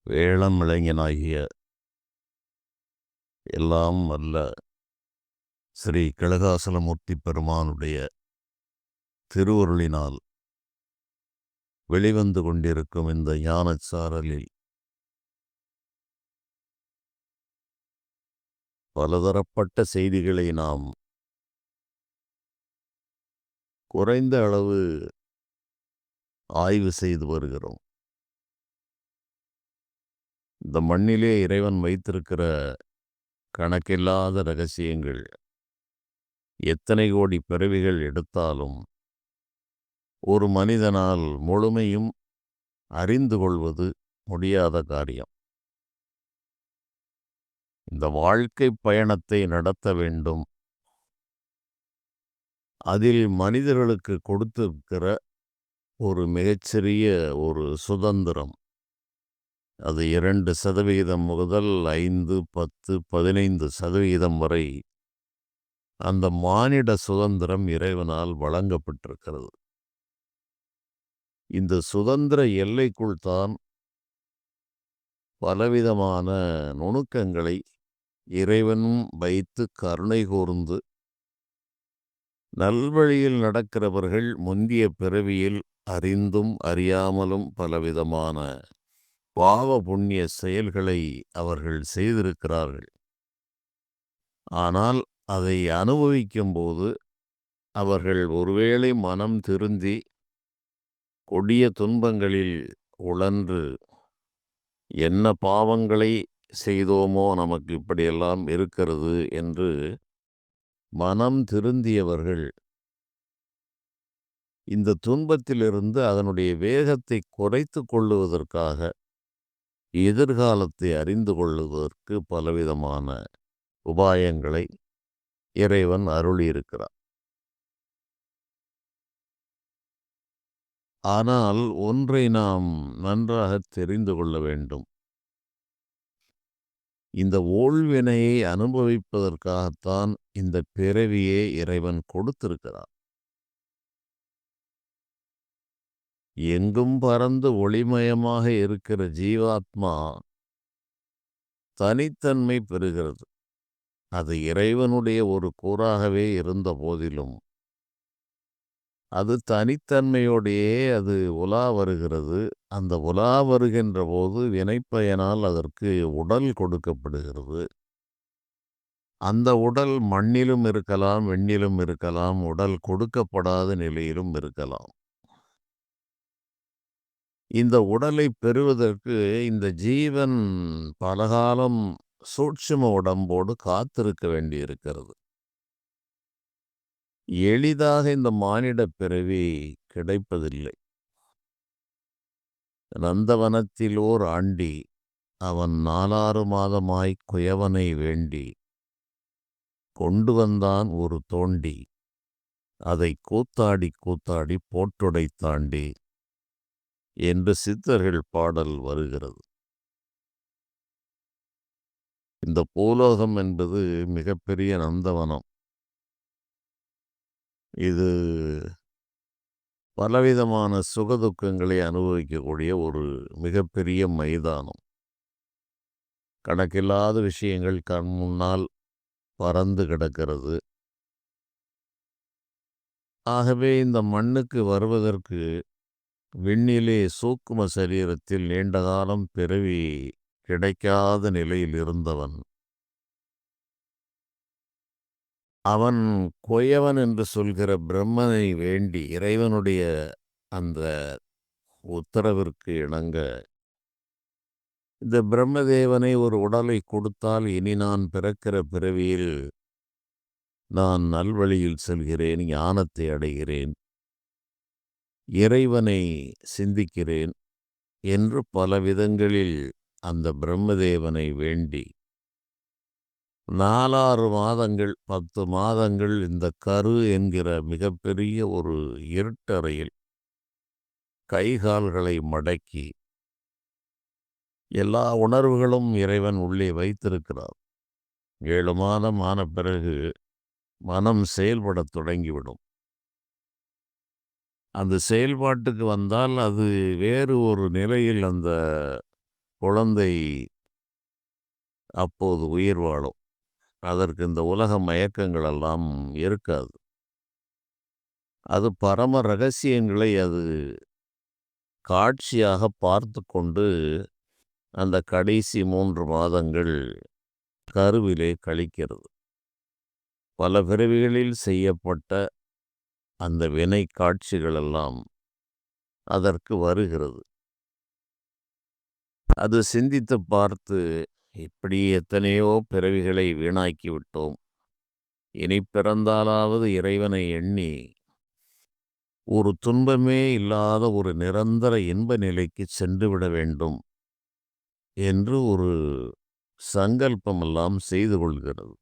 வேளம் இளைஞனாகிய எல்லாம் வல்ல ஸ்ரீ கனகாசலமூர்த்தி பெருமானுடைய திருவருளினால் வெளிவந்து கொண்டிருக்கும் இந்த ஞானச் சாரலில் பலதரப்பட்ட செய்திகளை நாம் குறைந்த அளவு ஆய்வு செய்து வருகிறோம். இந்த மண்ணிலே இறைவன் வைத்திருக்கிற கணக்கில்லாத ரகசியங்கள் எத்தனை கோடி பிறவிகள் எடுத்தாலும் ஒரு மனிதனால் முழுமையும் அறிந்து கொள்வது முடியாத காரியம். இந்த வாழ்க்கை பயணத்தை நடத்த வேண்டும். அதில் மனிதர்களுக்கு கொடுத்திருக்கிற ஒரு மிகச்சிறிய ஒரு சுதந்திரம், அது 2% முதல் 5, 10, 15% வரை அந்த மானிட சுதந்திரம் இறைவனால் வழங்கப்பட்டிருக்கிறது. இந்த சுதந்திர எல்லைக்குள் தான் பலவிதமான நுணுக்கங்களை இறைவனும் வைத்து கருணை கூர்ந்து நல்வழியில் நடக்கிறவர்கள் முந்திய பிறவியில் அறிந்தும் அறியாமலும் பலவிதமான பாவ புண்ணிய செயல்களை அவர்கள் செய்திருக்கிறார்கள். ஆனால் அதை அனுபவிக்கும்போது அவர்கள் ஒருவேளை மனம் திருந்தி கொடிய துன்பங்களில் உழன்று என்ன பாவங்களை செய்தோமோ நமக்கு இப்படியெல்லாம் இருக்கிறது என்று மனம் திருந்தியவர்கள் இந்த துன்பத்திலிருந்து அதனுடைய வேகத்தை குறைத்து கொள்ளுவதற்காக எதிர்காலத்தை அறிந்து கொள்ளுவதற்கு பலவிதமான உபாயங்களை இறைவன் அருளியிருக்கிறார். ஆனால் ஒன்றை நாம் நன்றாக தெரிந்து கொள்ள வேண்டும். இந்த ஊழ்வினையை அனுபவிப்பதற்காகத்தான் இந்த பிறவியே இறைவன் கொடுத்திருக்கிறார். எங்கும் பறந்து ஒளிமயமாக இருக்கிற ஜீவாத்மா தனித்தன்மை பெறுகிறது. அது இறைவனுடைய ஒரு கூறாகவே இருந்த போதிலும் அது தனித்தன்மையோடையே அது உலா வருகிறது. அந்த உலா வருகின்ற போது வினைப்பயனால் அதற்கு உடல் கொடுக்கப்படுகிறது. அந்த உடல் மண்ணிலும் இருக்கலாம், வெண்ணிலும் இருக்கலாம், உடல் கொடுக்கப்படாத நிலையிலும் இருக்கலாம். இந்த உடலை பெறுவதற்கு இந்த ஜீவன் பலகாலம் சூட்சும உடம்போடு காத்திருக்க வேண்டியிருக்கிறது. எளிதாக இந்த மானிட பிறவி கிடைப்பதில்லை. நந்தவனத்தில் ஓர் ஆண்டி அவன் 4 மாதமாய்க் குயவனை வேண்டி கொண்டு வந்தான் ஒரு தோண்டி, அதை கூத்தாடி கூத்தாடி போட்டுடைத்தாண்டி என்று சித்தர்கள் பாடல் வருகிறது. இந்த பூலோகம் என்பது மிகப்பெரிய நந்தவனம். இது பலவிதமான சுகதுக்கங்களை அனுபவிக்கக்கூடிய ஒரு மிகப்பெரிய மைதானம். கணக்கில்லாத விஷயங்கள் கண் முன்னால் பறந்து கிடக்கிறது. ஆகவே இந்த மண்ணுக்கு வருவதற்கு விண்ணிலே சூக்கும சரீரத்தில் நீண்ட காலம் பிறவி கிடைக்காத நிலையில் இருந்தவன், அவன் கொயவன் என்று சொல்கிற பிரம்மனை வேண்டி இறைவனுடைய அந்த உத்தரவிற்கு இணங்க இந்த பிரம்மதேவனை ஒரு உடலை கொடுத்தால் இனி நான் பிறக்கிற பிறவியில் நான் நல்வழியில் செல்கிறேன், ஞானத்தை அடைகிறேன், இறைவனை சிந்திக்கிறேன் என்று பல விதங்களில் அந்த பிரம்மதேவனை வேண்டி 4 மாதங்கள் 10 மாதங்கள் இந்த கரு என்கிற மிகப்பெரிய ஒரு இருட்டறையில் கைகால்களை மடக்கி எல்லா உணர்வுகளும் இறைவன் உள்ளே வைத்திருக்கிறார். 7 மாதம் ஆன பிறகு மனம் செயல்படத் தொடங்கிவிடும். அந்த செயல்பாட்டுக்கு வந்தால் அது வேறு ஒரு நிலையில் அந்த குழந்தை அப்போது உயிர் வாழும். அதற்கு இந்த உலக மயக்கங்கள் எல்லாம் இருக்காது. அது பரம ரகசியங்களை அது காட்சியாக பார்த்து கொண்டு அந்த கடைசி 3 மாதங்கள் கருவிலே கழிக்கிறது. பல பிறவிகளில் செய்யப்பட்ட அந்த வினை காட்சிகளெல்லாம் அதற்கு வருகிறது. அது சிந்தித்து பார்த்து, இப்படி எத்தனையோ பிறவிகளை வீணாக்கி விட்டோம். இனி பிறந்தாலாவது இறைவனை எண்ணி ஒரு துன்பமே இல்லாத ஒரு நிரந்தர இன்ப நிலைக்கு சென்றுவிட வேண்டும் என்று ஒரு சங்கல்பமெல்லாம் செய்து கொள்கிறது.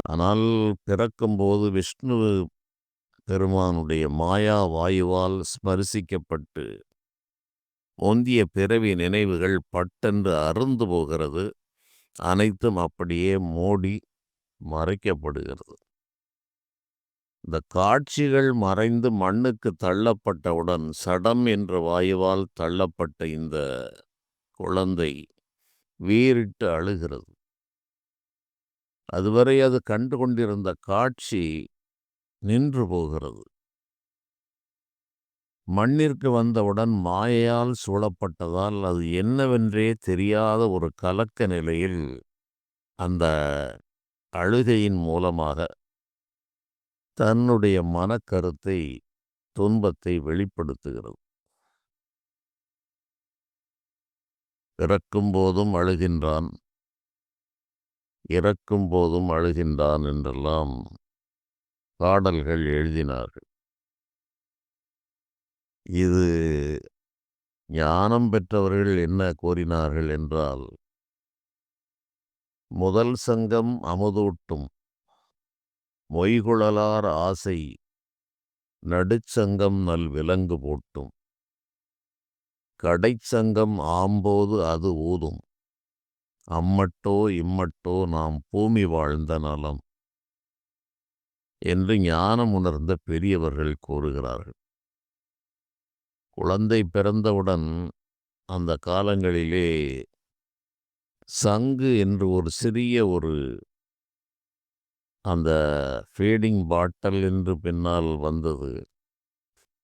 ஆனால் பிறக்கும்போது விஷ்ணு பெருமானுடைய மாயா வாயுவால் ஸ்பரிசிக்கப்பட்டு முந்திய பிறவி நினைவுகள் பட்டென்று அறுந்து போகிறது. அனைத்தும் அப்படியே மூடி மறைக்கப்படுகிறது. இந்த காட்சிகள் மறைந்து மண்ணுக்கு தள்ளப்பட்டவுடன் சடம் என்ற வாயுவால் தள்ளப்பட்ட இந்த குழந்தை வீறிட்டு அழுகிறது. அதுவரை அது கண்டு கொண்டிருந்த காட்சி நின்று போகிறது. மண்ணிற்கு வந்தவுடன் மாயையால் சூழப்பட்டதால் அது என்னவென்றே தெரியாத ஒரு கலக்க நிலையில் அந்த அழுகையின் மூலமாக தன்னுடைய மனக்கருத்தை, துன்பத்தை வெளிப்படுத்துகிறது. பிறக்கும் போதும் அழுகின்றான், இறக்கும் போதும் அழுகின்றான் என்றெல்லாம் பாடல்கள் எழுதினார்கள். இது ஞானம் பெற்றவர்கள் என்ன கோரினார்கள் என்றால், முதல் சங்கம் அமுதூட்டும் மொய்குழலார் ஆசை நடுச்சங்கம் நல் விலங்கு போட்டும் கடைச்சங்கம் ஆம்போது அது ஊதும் அம்மட்டோ இம்மட்டோ நாம் பூமி வாழ்ந்த நலம் என்று ஞானம் உணர்ந்த பெரியவர்கள் கூறுகிறார்கள். குழந்தை பிறந்தவுடன் அந்த காலங்களிலே சங்கு என்று ஒரு சிறிய அந்த ஃபீடிங் பாட்டில் என்று பின்னால் வந்தது.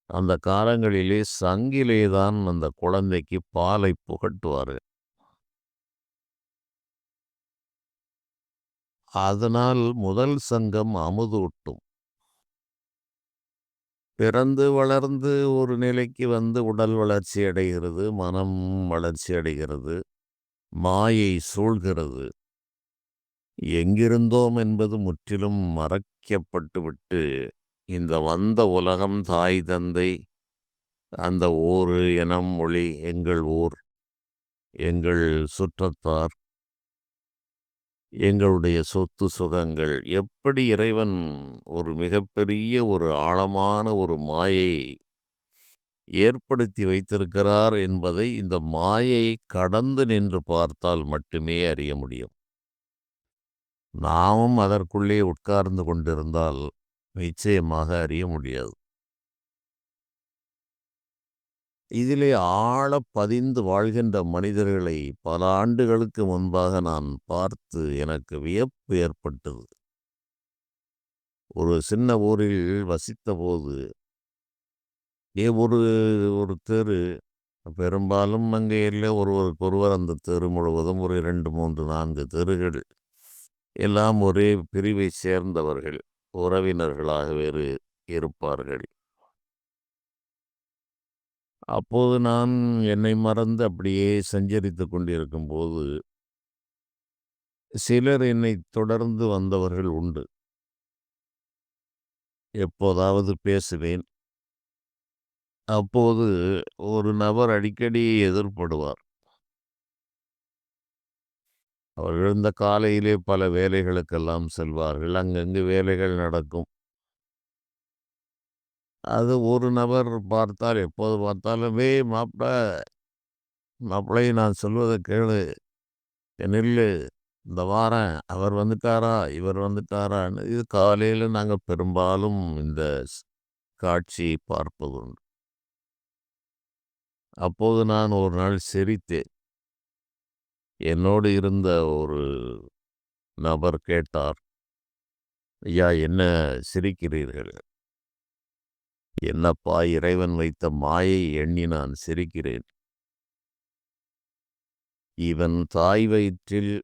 அந்த காலங்களிலே சங்கிலே தான் அந்த குழந்தைக்கு பாலை புகட்டுவார்கள். அதனால் முதல் சங்கம் அமுதூட்டும். பிறந்து வளர்ந்து ஒரு நிலைக்கு வந்து உடல் வளர்ச்சி அடைகிறது, மனம் வளர்ச்சி அடைகிறது, மாயை சூழ்கிறது. எங்கிருந்தோம் என்பது முற்றிலும் மறைக்கப்பட்டுவிட்டு இந்த வந்த உலகம், தாய் தந்தை, அந்த ஊரு, இனம், மொழி, எங்கள் ஊர், எங்கள் சுற்றத்தார், எங்களுடைய சொத்து சுகங்கள், எப்படி இறைவன் ஒரு மிகப்பெரிய ஒரு ஆழமான ஒரு மாயை ஏற்படுத்தி வைத்திருக்கிறார் என்பதை இந்த மாயை கடந்து நின்று பார்த்தால் மட்டுமே அறிய முடியும். நாமும் அதற்குள்ளே உட்கார்ந்து கொண்டிருந்தால் நிச்சயமாக அறிய முடியாது. இதிலே ஆழ பதிந்து வாழ்கின்ற மனிதர்களை பல ஆண்டுகளுக்கு முன்பாக நான் பார்த்து எனக்கு வியப்பு ஏற்பட்டது. ஒரு சின்ன ஊரில் வசித்தபோது ஒரு ஒரு தெரு, பெரும்பாலும் அங்கே இல்லை, ஒருவருக்கொருவர் அந்த தெரு முழுவதும் ஒரு 2, 3, 4 தெருகள் எல்லாம் ஒரே பிரிவை சேர்ந்தவர்கள், உறவினர்களாக வேறு இருப்பார்கள். அப்போது நான் என்னை மறந்து அப்படியே சஞ்சரித்து கொண்டிருக்கும்போது சிலர் என்னை தொடர்ந்து வந்தவர்கள் உண்டு. எப்போதாவது பேசுவேன். அப்போது ஒரு நபர் அடிக்கடி எதிர்ப்படுவார். அவர்கள் இந்த காலையிலே பல வேலைகளுக்கெல்லாம் செல்வார்கள். அங்கங்கு வேலைகள் நடக்கும். அது ஒரு நபர் பார்த்தால் எப்போது பார்த்தாலும், "ஏய் மாப்பிள்ளை நான் சொல்வதை கேளு, நில்லு, இந்த வாரேன், அவர் வந்துட்டாரா, இவர் வந்துட்டாரான்னு." இது காலையில நாங்க பெரும்பாலும் இந்த காட்சியை பார்ப்பதுண்டு. அப்போது நான் ஒரு நாள் சிரித்தேன். என்னோடு இருந்த ஒரு நபர் கேட்டார், "ஐயா என்ன சிரிக்கிறீர்கள்?" "என்னப்பா இறைவன் வைத்த மாயை எண்ணி நான் சிரிக்கிறேன். இவன் தாய் வயிற்றில்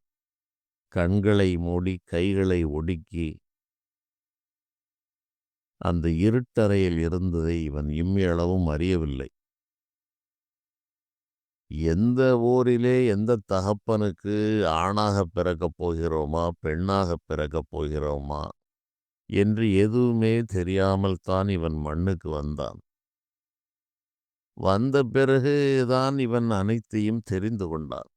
கண்களை மூடி கைகளை ஒடுக்கி அந்த இருட்டறையில் இருந்ததை இவன் இம்மியளவும் அறியவில்லை. எந்த ஊரிலே எந்த தகப்பனுக்கு ஆணாகப் பிறக்கப் போகிறோமா, பெண்ணாகப் பிறக்கப் போகிறோமா என்று எதுவுமே தெரியாமல் தான் இவன் மண்ணுக்கு வந்தான். வந்த பிறகு தான் இவன் அனைத்தையும் தெரிந்து கொண்டான்.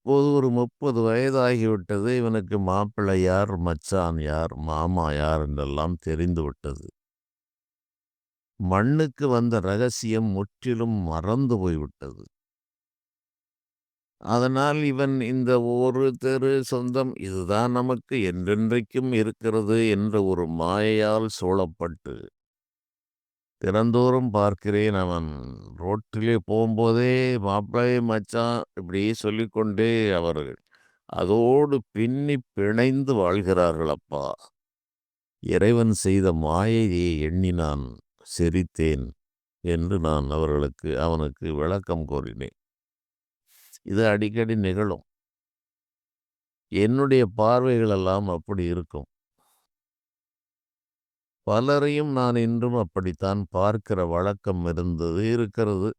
இப்போது ஒரு 30 வயதாகிவிட்டது. இவனுக்கு மாப்பிள்ளை யார், மச்சான் யார், மாமா யார் என்றெல்லாம் தெரிந்துவிட்டது. மண்ணுக்கு வந்த ரகசியம் முற்றிலும் மறந்து போய்விட்டது. அதனால் இவன் இந்த ஒரு தெரு சொந்தம் இதுதான் நமக்கு என்றென்றைக்கும் இருக்கிறது என்ற ஒரு மாயையால் சூழப்பட்டு தினந்தோறும் பார்க்கிறேன். அவன் ரோட்டிலே போம்போதே மாப்பிள்ளை மச்சான் இப்படி சொல்லிக்கொண்டே அவர்கள் அதோடு பின்னி பிணைந்து வாழ்கிறார்கள் அப்பா. இறைவன் செய்த மாயையை எண்ணி நான் சிரித்தேன் என்று நான் அவனுக்கு விளக்கம் கூறினேன். இது அடிக்கடி நிகழும். என்னுடைய பார்வைகள் எல்லாம் அப்படி இருக்கும். பலரையும் நான் இன்றும் அப்படித்தான் பார்க்கிற வழக்கம் இருக்கிறது.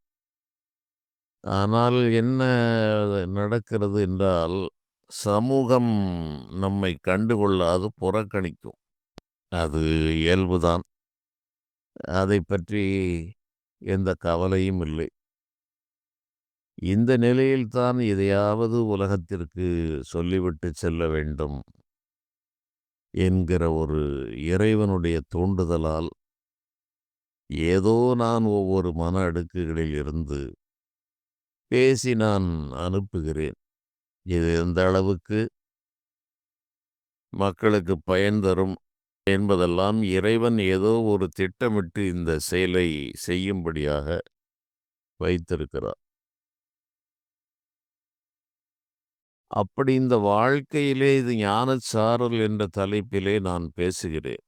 ஆனால் என்ன நடக்கிறது என்றால், சமூகம் நம்மை கண்டுகொள்ளாது புறக்கணிக்கும். அது இயல்புதான். அதைப் பற்றி எந்த கவலையும் இல்லை. இந்த நிலையில்தான் எதையாவது உலகத்திற்கு சொல்லிவிட்டு செல்ல வேண்டும் என்கிற ஒரு இறைவனுடைய தூண்டுதலால், ஏதோ நான் ஒவ்வொரு மன அடுக்குகளில் இருந்து பேசி நான் அனுப்புகிறேன். இது எந்த அளவுக்கு மக்களுக்கு பயன் தரும் என்பதெல்லாம் இறைவன் ஏதோ ஒரு திட்டமிட்டு இந்த செயலை செய்யும்படியாக வைத்திருக்கிறார். அப்படி இந்த வாழ்க்கையிலே இது ஞானச்சாரல் என்ற தலைப்பிலே நான் பேசுகிறேன்.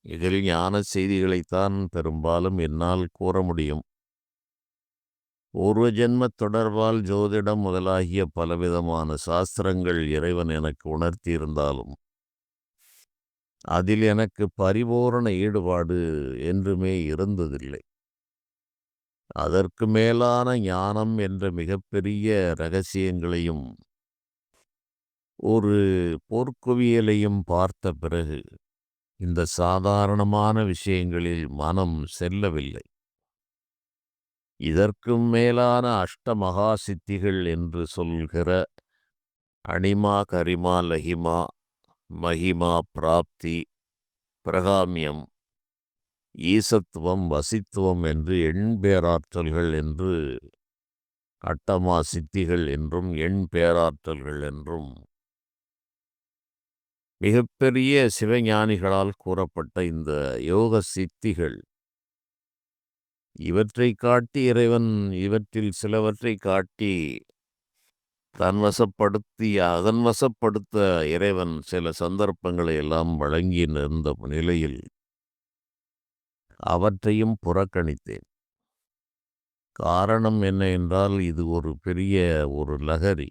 இதில் ஞான செய்திகளைத்தான் பெரும்பாலும் என்னால் கூற முடியும். பூர்வ ஜென்ம தொடர்பால் ஜோதிடம் முதலாகிய பலவிதமான சாஸ்திரங்கள் இறைவன் எனக்கு உணர்த்தியிருந்தாலும், அதில் எனக்கு பரிபூரண ஈடுபாடு என்றுமே இருந்ததில்லை. அதற்கு மேலான ஞானம் என்ற மிகப்பெரிய ரகசியங்களையும், ஒரு போர்க்குவியலையும் பார்த்த பிறகு, இந்த சாதாரணமான விஷயங்களில் மனம் செல்லவில்லை. இதற்கும் மேலான அஷ்டமகா சித்திகள் என்று சொல்கிற அணிமா, கரிமா, லகிமா, மகிமா, பிராப்தி, பிரகாமியம், ஈசத்துவம், வசித்துவம் என்று எண்பேராற்றல்கள் என்று, அட்டமா சித்திகள் என்றும் எண் பேராற்றல்கள் என்றும் மிகப்பெரிய சிவஞானிகளால் கூறப்பட்ட இந்த யோக சித்திகள், இவற்றை காட்டி இறைவன் இவற்றில் சிலவற்றை காட்டி தன்வசப்படுத்தி அதன் வசப்படுத்த இறைவன் சில சந்தர்ப்பங்களை எல்லாம் வழங்கி நின்ற நிலையில் அவற்றையும் புறக்கணித்தேன். காரணம் என்ன என்றால், இது ஒரு பெரிய ஒரு லகரி,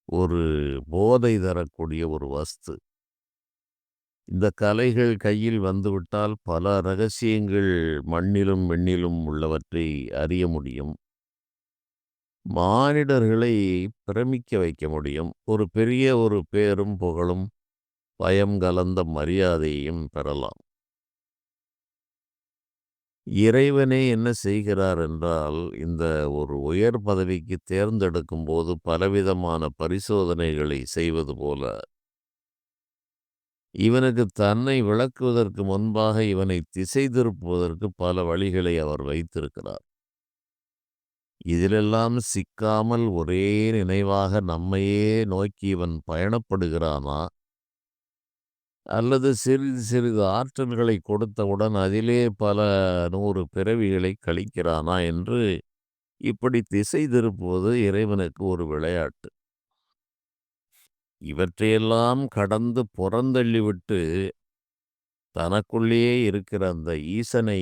ஒரு போதை தரக்கூடிய ஒரு வஸ்து. இந்த கலைகள் கையில் வந்துவிட்டால் பல ரகசியங்கள் மண்ணிலும் விண்ணிலும் உள்ளவற்றை அறிய முடியும். மானிடர்களை பிரமிக்க வைக்க முடியும். ஒரு பெரிய ஒரு பேரும் புகழும் பயம் கலந்த மரியாதையையும் பெறலாம். இறைவனே என்ன செய்கிறார் என்றால், இந்த ஒரு உயர் பதவிக்கு தேர்ந்தெடுக்கும் போது பலவிதமான பரிசோதனைகளை செய்வது போல, இவனுக்கு தன்னை விளக்குவதற்கு முன்பாக இவனை திசை திருப்புவதற்கு பல வழிகளை அவர் வைத்திருக்கிறார். இதிலெல்லாம் சிக்காமல் ஒரே நினைவாக நம்மையே நோக்கி இவன் பயணப்படுகிறானா? அல்லது சிறிது சிறிது ஆற்றல்களை கொடுத்தவுடன் அதிலே பல 100 பிறவிகளை கழிக்கிறானா என்று இப்படி திசை திருப்புவது இறைவனுக்கு ஒரு விளையாட்டு. இவற்றையெல்லாம் கடந்து புறந்தள்ளிவிட்டு தனக்குள்ளேயே இருக்கிற அந்த ஈசனை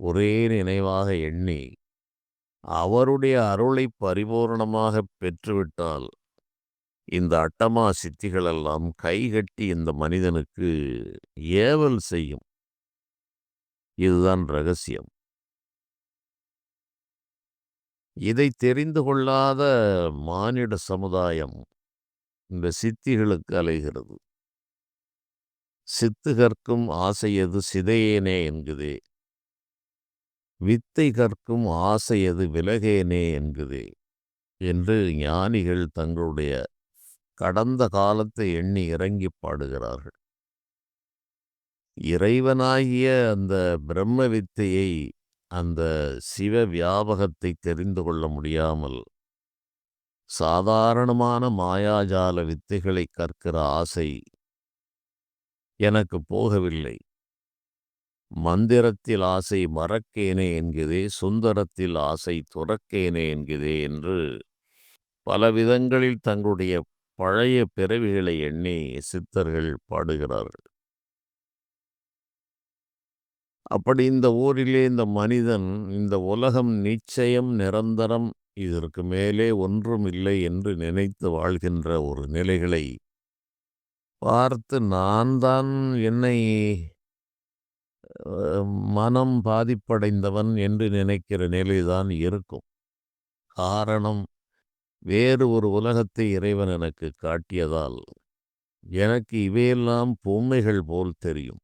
ஒரே நினைவாக எண்ணி அவருடைய அருளை பரிபூரணமாகப் பெற்றுவிட்டால் இந்த அட்டமா சித்திகளெல்லாம் கைகட்டி இந்த மனிதனுக்கு ஏவல் செய்யும். இதுதான் ரகசியம். இதை தெரிந்து கொள்ளாத மானிட சமுதாயம் இந்த சித்திகளுக்கு அலைகிறது. சித்து கற்கும் ஆசையது சிதையேனே என்குதே, வித்தை கற்கும் ஆசையது விலகேனே என்குதே என்று ஞானிகள் தங்களுடைய கடந்த காலத்தை எண்ணி இறங்கி பாடுகிறார்கள். இறைவனாகிய அந்த பிரம்ம வித்தையை, அந்த சிவ வியாபகத்தை தெரிந்து கொள்ள முடியாமல் சாதாரணமான மாயாஜால வித்தைகளை கற்கிற ஆசை எனக்கு போகவில்லை. மந்திரத்தில் ஆசை மறக்கேனே என்கிறதே, சுந்தரத்தில் ஆசை துறக்கேனே என்கிறதே என்று பல விதங்களில் தங்களுடைய பழைய பிறவிகளை எண்ணி சித்தர்கள் பாடுகிறார்கள். அப்படி இந்த ஊரிலே இந்த மனிதன், இந்த உலகம் நிச்சயம் நிரந்தரம், இதற்கு மேலே ஒன்றும் இல்லை என்று நினைத்து வாழ்கின்ற ஒரு நிலைகளை பார்த்து நான் தான் என்னை மனம் பாதிப்படைந்தவன் என்று நினைக்கிற நிலைதான் இருக்கும். காரணம், வேறு ஒரு உலகத்தை இறைவன் எனக்கு காட்டியதால் எனக்கு இவையெல்லாம் பொம்மைகள் போல் தெரியும்.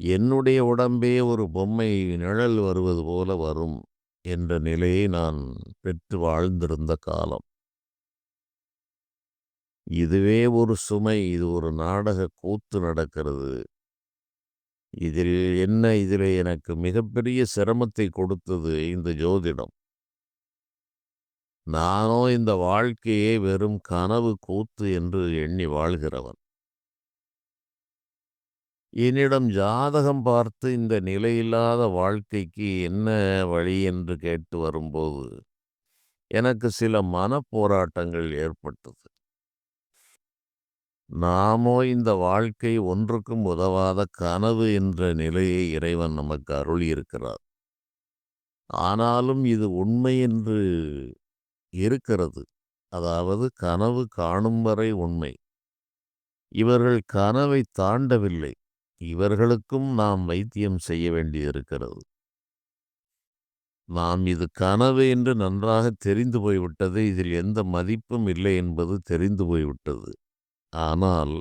என்னுடைய உடம்பே ஒரு பொம்மை நிழல் வருவது போல வரும் என்ற நிலையை நான் பெற்று வாழ்ந்திருந்த காலம். இதுவே ஒரு சுமை, இது ஒரு நாடக கூத்து நடக்கிறது. இதில் எனக்கு மிகப்பெரிய சிரமத்தை கொடுத்தது இந்த ஜோதிடம். நானோ இந்த வாழ்க்கையே வெறும் கனவு கூத்து என்று எண்ணி வாழ்கிறவன். என்னிடம் ஜாதகம் பார்த்து இந்த நிலையில்லாத வாழ்க்கைக்கு என்ன வழி என்று கேட்டு வரும்போது எனக்கு சில மனப்போராட்டங்கள் ஏற்பட்டது. நாமோ இந்த வாழ்க்கை ஒன்றுக்கும் உதவாத கனவு என்ற நிலையை இறைவன் நமக்கு அருளியிருக்கிறார். ஆனாலும் இது உண்மை என்று இருக்கிறது. அதாவது கனவு காணும் வரை உண்மை. இவர்கள் கனவை தாண்டவில்லை. இவர்களுக்கும் நாம் வைத்தியம் செய்ய வேண்டியிருக்கிறது. நாம் இது கனவு என்று நன்றாக தெரிந்து போய்விட்டது. இதில் எந்த மதிப்பும் இல்லை என்பது தெரிந்து போய்விட்டது. ஆனால்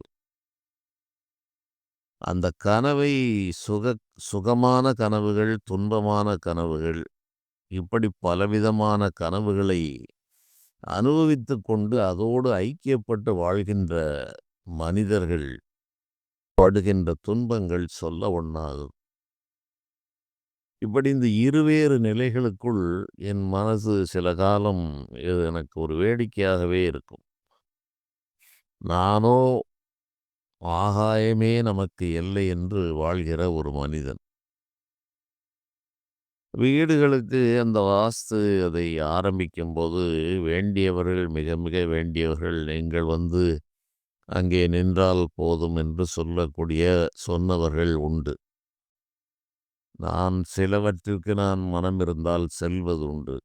அந்த கனவை சுகமான கனவுகள், துன்பமான கனவுகள், இப்படி பலவிதமான கனவுகளை அனுபவித்துக் கொண்டு அதோடு ஐக்கியப்பட்டு வாழ்கின்ற மனிதர்கள் படுகின்ற துன்பங்கள் சொல்ல ஒண்ணாது. இப்படி இந்த இருவேறு நிலைகளுக்குள் என் மனசு சில காலம் இது எனக்கு ஒரு வேடிக்கையாகவே இருக்கும். நானோ ஆகாயமே நமக்கு எல்லை என்று வாழ்கிற ஒரு மனிதன். வீடுகளுக்கு அந்த வாஸ்து அதை ஆரம்பிக்கும்போது வேண்டியவர்கள், மிக மிக வேண்டியவர்கள், நீங்கள் வந்து அங்கே நின்றால் போதும் என்று சொன்னவர்கள் உண்டு. சிலவற்றிற்கு நான் மனம் இருந்தால் செல்வது உண்டு.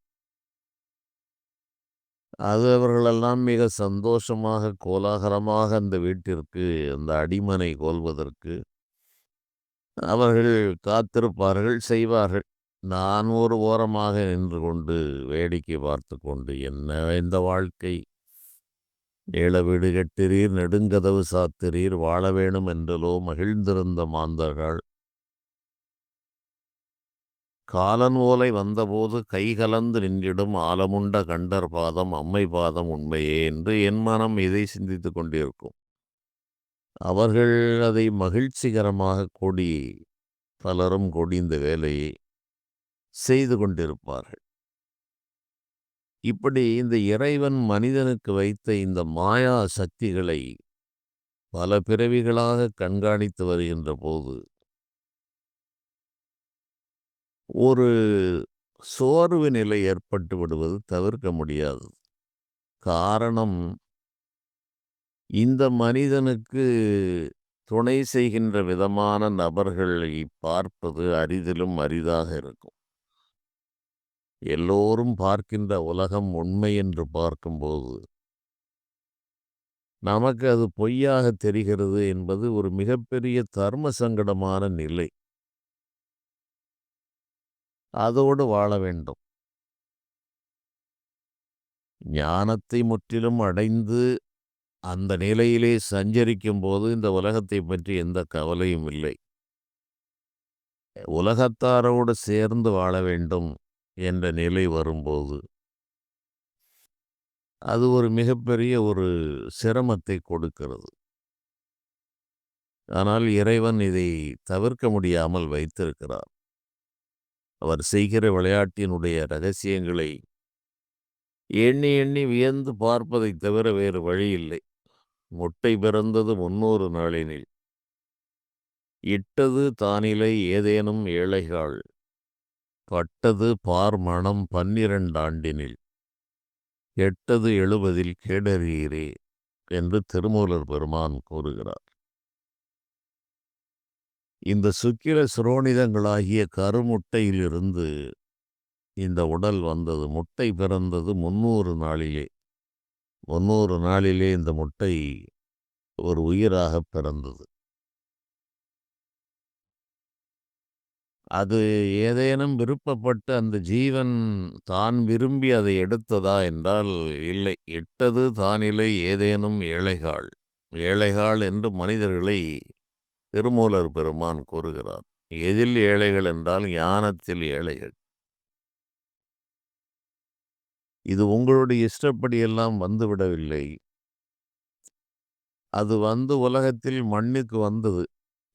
அது அவர்களெல்லாம் மிக சந்தோஷமாக, கோலாகலமாக அந்த வீட்டிற்கு, அந்த அடிமனை கொள்வதற்கு அவர்கள் காத்திருப்பார்கள், செய்வார்கள். நான் ஒரு ஓரமாக நின்று கொண்டு வேடிக்கை பார்த்து கொண்டு, என்ன இந்த வாழ்க்கை! ஏழ வீடு கட்டிறீர், நெடுங்கதவு சாத்திரீர், வாழ வேணும் என்றலோ மகிழ்ந்திருந்த மாந்தர்கள், காலன் ஓலை வந்தபோது கைகலந்து நின்றிடும் ஆலமுண்ட கண்டர் பாதம் அம்மை பாதம் உண்மையே என்று என் மனம் இதை சிந்தித்துக் கொண்டிருக்கும். அவர்கள் அதை மகிழ்ச்சிகரமாக பலரும் இந்த வேலையை செய்து கொண்டிருப்பார்கள். இப்படி இந்த இறைவன் மனிதனுக்கு வைத்த இந்த மாயா சக்திகளை பல பிறவிகளாக கண்காணித்து வருகின்ற போது, ஒரு சோர்வு நிலை ஏற்பட்டு விடுவது தவிர்க்க முடியாதது. காரணம், இந்த மனிதனுக்கு துணை செய்கின்ற விதமான நபர்களை பார்ப்பது அரிதிலும் அரிதாக இருக்கும். எல்லோரும் பார்க்கின்ற உலகம் உண்மை என்று பார்க்கும்போது, நமக்கு அது பொய்யாக தெரிகிறது என்பது ஒரு மிகப்பெரிய தர்ம சங்கடமான நிலை. அதோடு வாழ வேண்டும். ஞானத்தை முற்றிலும் அடைந்து அந்த நிலையிலே சஞ்சரிக்கும்போது இந்த உலகத்தைப் பற்றி எந்த கவலையும் இல்லை. உலகத்தாரோடு சேர்ந்து வாழ வேண்டும் என்ற நிலை வரும்போது, அது ஒரு மிகப்பெரிய ஒரு சிரமத்தை கொடுக்கிறது. ஆனால் இறைவன் இதை தவிர்க்க முடியாமல் வைத்திருக்கிறார். அவர் செய்கிற விளையாட்டினுடைய ரகசியங்களை எண்ணி எண்ணி வியந்து பார்ப்பதைத் தவிர வேறு வழியில்லை. முட்டை பிறந்தது 300 நாளினில். இட்டது தானிலை ஏதேனும் ஏழைகாள். பட்டது பார் மணம் 12 ஆண்டினில். எட்டது 70 கேடறீரே என்று திருமூலர் பெருமான் கூறுகிறார். இந்த சுக்கிர சுரோனிதங்களாகிய கருமுட்டையிலிருந்து இந்த உடல் வந்தது. முட்டை பிறந்தது 300 நாளிலே. 300 நாளிலே இந்த முட்டை ஒரு உயிராகப் பிறந்தது. அது ஏதேனும் விருப்பப்பட்டு அந்த ஜீவன் தான் விரும்பி அதை எடுத்ததா என்றால் இல்லை. இட்டது தானிலை ஏதேனும் ஏழைகாள். ஏழைகாள் என்று மனிதர்களை திருமூலர் பெருமான் கூறுகிறார். எதில் ஏழைகள் என்றால் ஞானத்தில் ஏழைகள். இது உங்களுடைய இஷ்டப்படியெல்லாம் வந்துவிடவில்லை. அது வந்து உலகத்தில் மண்ணுக்கு வந்தது.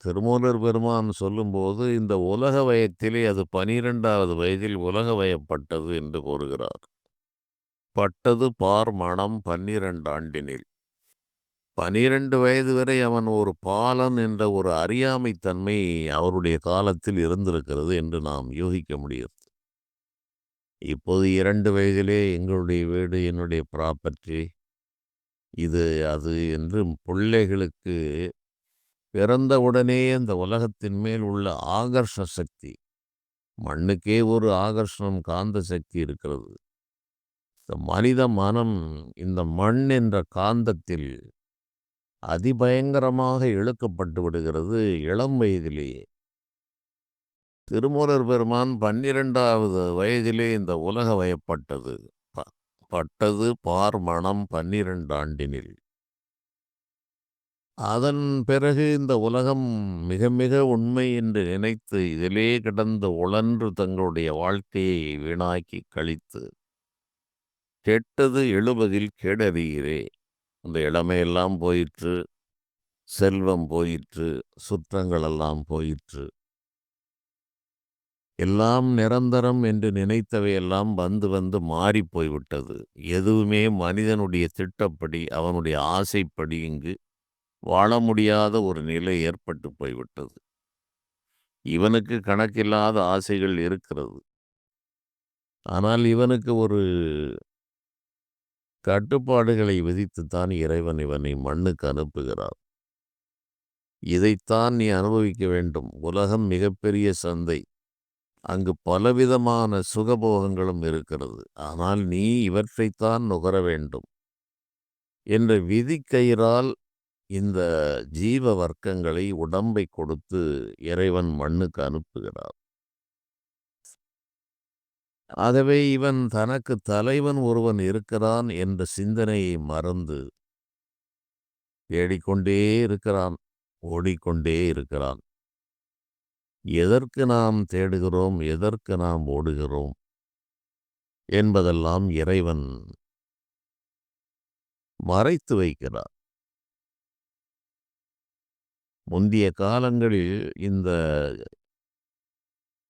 திருமூலர் பெருமான் சொல்லும்போது இந்த உலக வயத்திலே அது 12வது வயதில் உலக வயப்பட்டது என்று கூறுகிறார். பட்டது பார் மணம் 12 ஆண்டினில். 12 வயது வரை அவன் ஒரு பாலன் என்ற ஒரு அறியாமைத் தன்மை அவருடைய காலத்தில் இருந்திருக்கிறது என்று நாம் யூகிக்க முடியும். இப்போது 2 வயதிலே எங்களுடைய வீடு, என்னுடைய ப்ராப்பர்ட்டி, இது அது என்று பிள்ளைகளுக்கு பிறந்தவுடனே அந்த உலகத்தின் மேல் உள்ள ஆகர்ஷ சக்தி, மண்ணுக்கே ஒரு ஆகர்ஷணம் காந்த சக்தி இருக்கிறது. இந்த மனித மனம் இந்த மண் என்ற காந்தத்தில் அதிபயங்கரமாக இழுக்கப்பட்டு விடுகிறது இளம் வயதிலேயே. திருமூலர் பெருமான் 12வது வயதிலே இந்த உலக வயப்பட்டது. ப பட்டது பார் மணம் 12 ஆண்டினில். அதன் பிறகு இந்த உலகம் மிக மிக உண்மை என்று நினைத்து இதிலே கிடந்து உழன்று தங்களுடைய வாழ்க்கையை வீணாக்கி கழித்து, கெட்டது 70 கேடறீரே. அந்த இளமையெல்லாம் போயிற்று, செல்வம் போயிற்று, சுற்றங்களெல்லாம் போயிற்று. எல்லாம் நிரந்தரம் என்று நினைத்தவையெல்லாம் வந்து வந்து மாறிப் போய்விட்டது. எதுவுமே மனிதனுடைய திட்டப்படி, அவனுடைய ஆசைப்படி இங்கு வாழ முடியாத ஒரு நிலை ஏற்பட்டு போய்விட்டது. இவனுக்கு கணக்கில்லாத ஆசைகள் இருக்கிறது. ஆனால் இவனுக்கு ஒரு கட்டுப்பாடுகளை விதித்துத்தான் இறைவன் இவனை மண்ணுக்கு அனுப்புகிறார். இதைத்தான் நீ அனுபவிக்க வேண்டும். உலகம் மிகப்பெரிய சந்தை. அங்கு பலவிதமான சுகபோகங்களும் இருக்கிறது. ஆனால் நீ இவற்றைத்தான் நுகர வேண்டும் என்ற விதிக்கயிறால் இந்த ஜீவ வர்க்கங்களை, உடம்பை கொடுத்து இறைவன் மண்ணுக்கு அனுப்புகிறார். ஆகவே இவன் தனக்கு தலைவன் ஒருவன் இருக்கிறான் என்ற சிந்தனையை மறந்து தேடிக்கொண்டே இருக்கிறான், ஓடிக்கொண்டே இருக்கிறான். எதற்கு நாம் தேடுகிறோம், எதற்கு நாம் ஓடுகிறோம் என்பதெல்லாம் இறைவன் மறைத்து வைக்கிறார். முந்திய காலங்களில் இந்த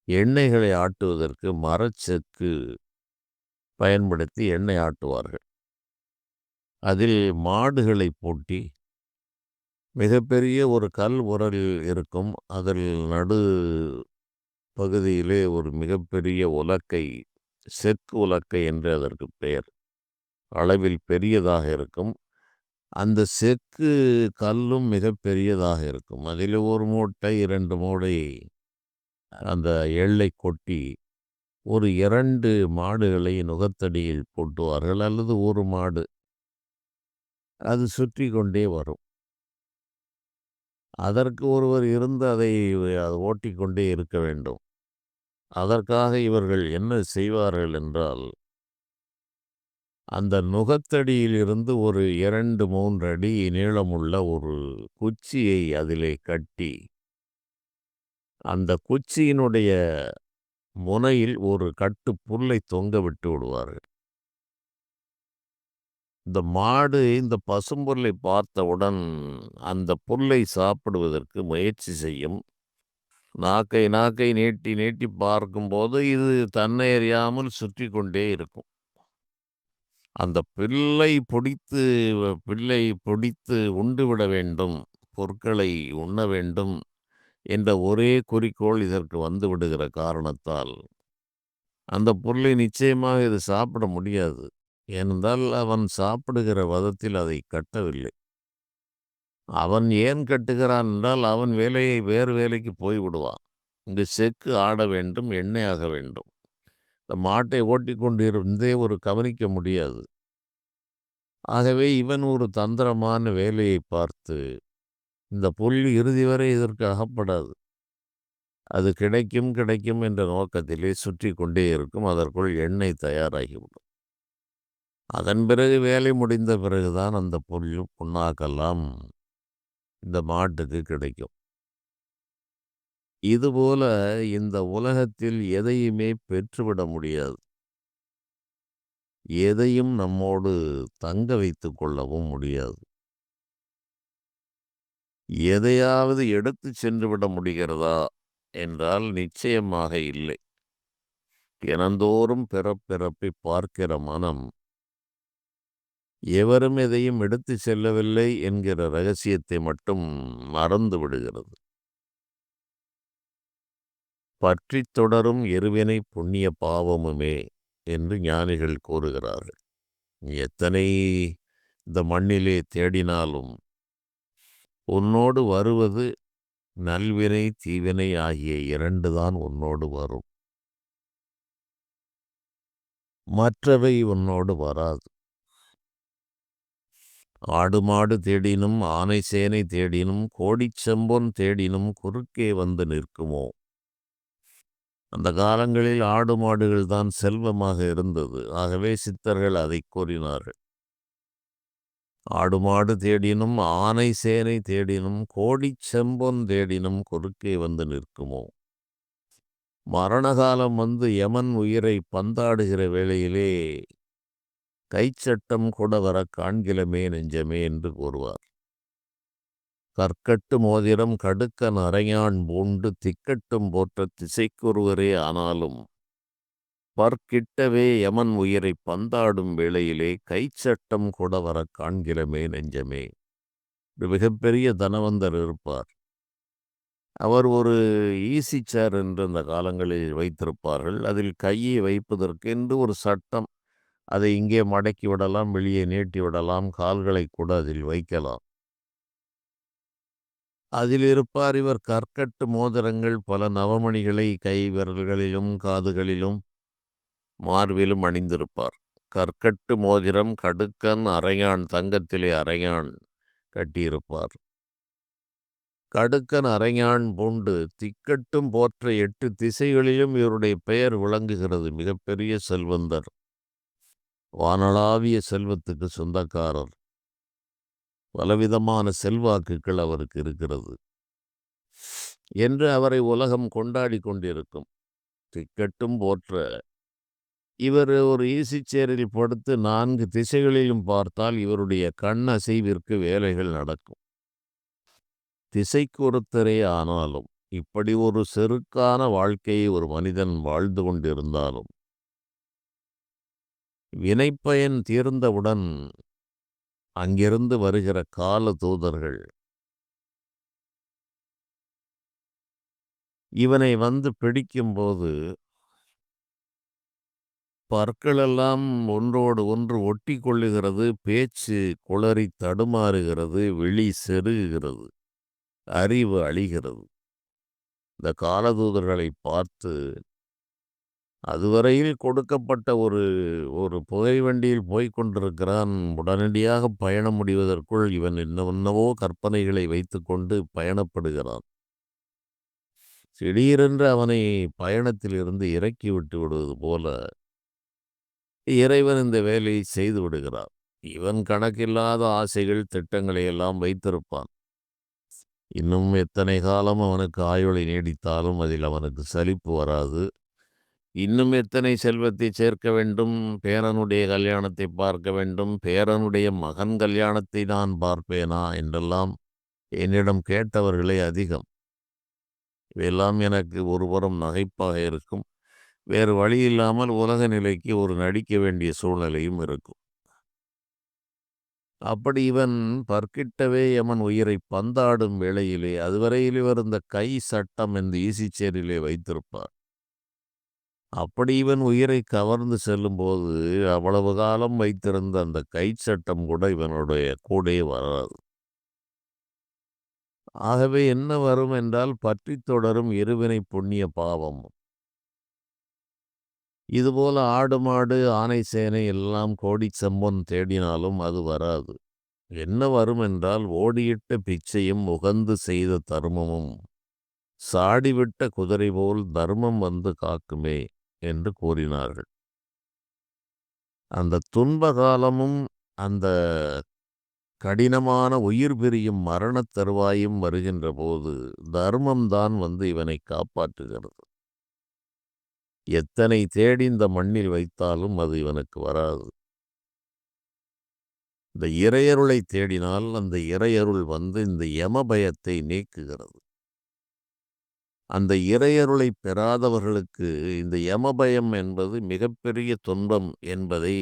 எண்ணெய்களை ஆட்டுவதற்கு மரச்செக்கு பயன்படுத்தி எண்ணெய் ஆட்டுவார்கள். அதில் மாடுகளை பூட்டி மிகப்பெரிய ஒரு கல் உரல் இருக்கும். அதில் நடு பகுதியிலே ஒரு மிகப்பெரிய உலக்கை, செக்கு உலக்கை என்று அதற்கு பெயர். அளவில் பெரியதாக இருக்கும். அந்த செக்கு கல்லும் மிகப்பெரியதாக இருக்கும். அதிலே 1 மூட்டை, 2 மூடை அந்த எள்ளை கொட்டி, ஒரு 2 மாடுகளை நுகத்தடியில் பூட்டுவார்கள் அல்லது 1 மாடு. அது சுற்றி கொண்டே வரும். அதற்கு ஒருவர் இருந்து அதை ஓட்டிக்கொண்டே இருக்க வேண்டும். அதற்காக இவர்கள் என்ன செய்வார்கள் என்றால், அந்த நுகத்தடியிலிருந்து ஒரு 2, 3 அடி நீளமுள்ள ஒரு குச்சியை அதிலே கட்டி, அந்த குச்சியினுடைய முனையில் ஒரு கட்டு புல்லை தொங்க விட்டு விடுவார்கள். இந்த மாடு இந்த பசும்புல்லை பார்த்தவுடன் அந்த புல்லை சாப்பிடுவதற்கு முயற்சி செய்யும். நாக்கை நீட்டி நீட்டி பார்க்கும்போது இது தன்னை அறியாமல் சுற்றி கொண்டே இருக்கும். அந்த பில்லை பிடித்து உண்டுவிட வேண்டும், பொருட்களை உண்ண வேண்டும் என்ற ஒரே குறிக்கோள் இதற்கு வந்து விடுகிற காரணத்தால், அந்த புல்லை நிச்சயமாக இது சாப்பிட முடியாது. ஏனென்றால் அவன் சாப்பிடுகிற வதத்தில் அதை கட்டவில்லை. அவன் ஏன் கட்டுகிறான் என்றால், அவன் வேறு வேலைக்கு போய்விடுவான். இங்கு செக்கு ஆட வேண்டும், எண்ணெய் ஆக வேண்டும். இந்த மாட்டை ஓட்டிக்கொண்டு இருந்தே ஒரு கவனிக்க முடியாது. ஆகவே இவன் ஒரு தந்திரமான வேலையை பார்த்து, இந்த புல் இறுதி வரை இதற்கு அகப்படாது. அது கிடைக்கும் கிடைக்கும் என்ற நோக்கத்திலே சுற்றி கொண்டே இருக்கும். அதற்குள் எண்ணெய் தயாராகிவிடும். அதன் பிறகு வேலை முடிந்த பிறகுதான் அந்த புண்ணாக்கெல்லாம் இந்த மாட்டுக்கு கிடைக்கும். இதுபோல இந்த உலகத்தில் எதையுமே பெற்றுவிட முடியாது. எதையும் நம்மோடு தங்க வைத்துக் கொள்ளவும் முடியாது. எதையாவது எடுத்துச் சென்று விட முடிகிறதா என்றால் நிச்சயமாக இல்லை. தினந்தோறும் பிறப்பிறப்பை பார்க்கிற மனம், எவரும் எதையும் எடுத்துச் செல்லவில்லை என்கிற ரகசியத்தை மட்டும் மறந்து விடுகிறது. பற்றித் தொடரும் இருவினை புண்ணிய பாவமுமே என்று ஞானிகள் கூறுகிறார்கள். எத்தனை இந்த மண்ணிலே தேடினாலும் உன்னோடு வருவது நல்வினை தீவினை ஆகிய 2 தான் உன்னோடு வரும். மற்றவை உன்னோடு வராது. ஆடு மாடு தேடினும் ஆனை சேனை தேடினும் கோடிச் செம்பொன் தேடினும் குறுக்கே வந்து நிற்குமோ. அந்த காலங்களில் ஆடு மாடுகள் தான் செல்வமாக இருந்தது. ஆகவே சித்தர்கள் அதை கூறினார்கள். ஆடு மாடு தேடினும் ஆனை சேனை தேடினும் கோடிச் செம்பொன் தேடினும் குறுக்கே வந்து நிற்குமோ. மரணகாலம் வந்து யமன் உயிரை பந்தாடுகிற வேளையிலே கைச்சட்டம் கூட வர காண்கிலமே நெஞ்சமே என்று கூறுவார். கற்கட்டு மோதிரம் கடுக்கன் அரையான் பூண்டு திக்கட்டும் போற்ற திசைக்குருவரே ஆனாலும் பற்கிட்டவே யமன் உயிரை பந்தாடும் வேளையிலே கைச்சட்டம் கூட வர காண்கிலமே நெஞ்சமே. ஒரு மிகப்பெரிய தனவந்தர் இருப்பார். அவர் ஒரு ஈசி சேர் என்று அந்த காலங்களில் வைத்திருப்பார்கள். அதில் கையை வைப்பதற்கென்று ஒரு சட்டம். அதை இங்கே மடக்கி விடலாம், வெளியே நீட்டி விடலாம், கால்களை கூட அதில் வைக்கலாம். அதில் இருப்பார் இவர். கற்கட்டு மோதிரங்கள் பல நவமணிகளை கை விரல்களிலும் காதுகளிலும் மார்பிலும் அணிந்திருப்பார். கற்கட்டு மோதிரம் கடுக்கன் அரையான், தங்கத்திலே அரையான் கட்டியிருப்பார். கடுக்கன் அரையான் பூண்டு திக்கட்டும் போற்ற 8 திசைகளிலும் இவருடைய பெயர் விளங்குகிறது. மிகப்பெரிய செல்வந்தர், வானளாவிய செல்வத்துக்கு சொந்தக்காரர். பலவிதமான செல்வாக்குகள் அவருக்கு இருக்கிறது என்று அவரை உலகம் கொண்டாடி கொண்டிருக்கும். திக்கட்டும் போற்ற இவர் ஒரு ஈசி சேரில் படுத்து 4 திசைகளிலும் பார்த்தால் இவருடைய கண் அசைவிற்கு வேலைகள் நடக்கும். திசைக்கு ஒருத்தரே ஆனாலும், இப்படி ஒரு செருக்கான வாழ்க்கையை ஒரு மனிதன் வாழ்ந்து கொண்டிருந்தாலும், வினைப்பயன் தீர்ந்தவுடன் அங்கிருந்து வருகிற கால தூதர்கள் இவனை வந்து பிடிக்கும்போது பற்களெல்லாம் ஒன்றோடு ஒன்று ஒட்டி கொள்ளுகிறது, பேச்சு குளறி தடுமாறுகிறது, விழி செருகுகிறது, அறிவு அழிகிறது. இந்த காலதூதர்களை பார்த்து அதுவரையில் கொடுக்கப்பட்ட ஒரு ஒரு புகைவண்டியில் போய்க் கொண்டிருக்கிறான். உடனடியாக பயணம் முடிவதற்குள் இவன் என்னவென்னவோ கற்பனைகளை வைத்துக்கொண்டு பயணப்படுகிறான். திடீரென்று அவனை பயணத்திலிருந்து இறக்கி விட்டு விடுவது போல இறைவன் இந்த வேலையை செய்து விடுகிறார். இவன் கணக்கில்லாத ஆசைகள், திட்டங்களை எல்லாம் வைத்திருப்பான். இன்னும் எத்தனை காலம் அவனுக்கு ஆயுளை நீடித்தாலும் அதில் அவனுக்கு சலிப்பு வராது. இன்னும் எத்தனை செல்வத்தை சேர்க்க வேண்டும், பேரனுடைய கல்யாணத்தை பார்க்க வேண்டும், பேரனுடைய மகன் கல்யாணத்தை நான் பார்ப்பேனா என்றெல்லாம் என்னிடம் கேட்டவர்களே அதிகம். இவையெல்லாம் எனக்கு ஒருபுறம் நகைப்பாக இருக்கும். வேறு வழி இல்லாமல் உலக நிலைக்கு ஒரு நடிக்க வேண்டிய சூழ்நிலையும் இருக்கும். அப்படி இவன் பற்கிட்டவே எமன் உயிரை பந்தாடும் வேளையிலே அதுவரையில் இவர் இந்த கை சட்டம் இந்த ஈசிச்சேரிலே வைத்திருப்பார். அப்படி இவன் உயிரை கவர்ந்து செல்லும்போது அவ்வளவு காலம் வைத்திருந்த அந்த கை சட்டம் கூட இவனுடைய கூடே வராது. ஆகவே என்ன வரும் என்றால் பற்றித் தொடரும் இருவினை புண்ணிய பாவம். இதுபோல ஆடு மாடு ஆனை சேனை எல்லாம் கோடி செம்பொன் தேடினாலும் அது வராது. என்ன வரும் என்றால் ஓடியிட்ட பிச்சையும் உகந்து செய்த தர்மமும் சாடிவிட்ட குதிரை போல் தர்மம் வந்து காக்குமே என்று கூறினார்கள். அந்த துன்ப காலமும் அந்த கடினமான உயிர் பிரியும் மரணத் தருவாயும் வருகின்ற போது தர்மம்தான் வந்து இவனை காப்பாற்றுகிறது. எத்தனை தேடி இந்த மண்ணில் வைத்தாலும் அது இவனுக்கு வராது. இந்த இறையருளை தேடினால் அந்த இறையருள் வந்து இந்த யம பயத்தை நீக்குகிறது. அந்த இறையருளை பெறாதவர்களுக்கு இந்த யமபயம் என்பது மிகப்பெரிய துன்பம் என்பதை